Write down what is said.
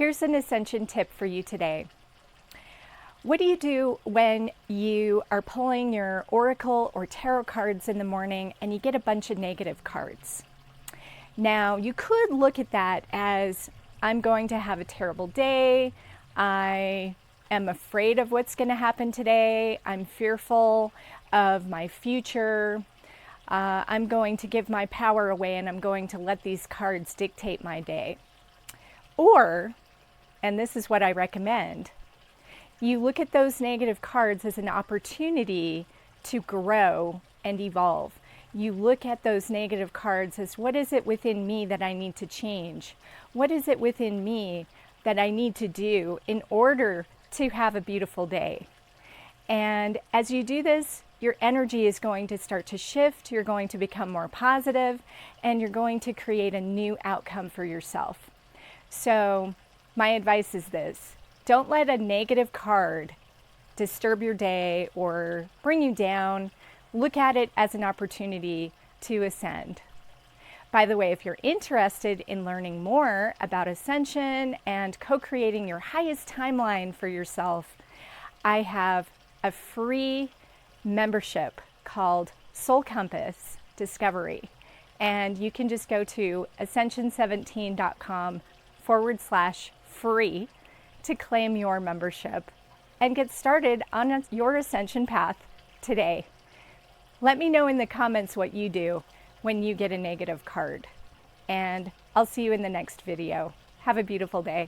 Here's an Ascension tip for you today. What do you do when you are pulling your oracle or tarot cards in the morning and you get a bunch of negative cards? Now, you could look at that as, I'm going to have a terrible day, I am afraid of what's going to happen today, I'm fearful of my future, I'm going to give my power away and I'm going to let these cards dictate my day. Or, and this is what I recommend, you look at those negative cards as an opportunity to grow and evolve. You look at those negative cards as, what is it within me that I need to change? What is it within me that I need to do in order to have a beautiful day? And as you do this, your energy is going to start to shift, you're going to become more positive, and you're going to create a new outcome for yourself. So my advice is this: don't let a negative card disturb your day or bring you down. Look at it as an opportunity to ascend. By the way, if you're interested in learning more about Ascension and co-creating your highest timeline for yourself, I have a free membership called Soul Compass Discovery. And you can just go to ascension17.com/free to claim your membership and get started on your ascension path today. Let me know in the comments what you do when you get a negative card, and I'll see you in the next video. Have a beautiful day.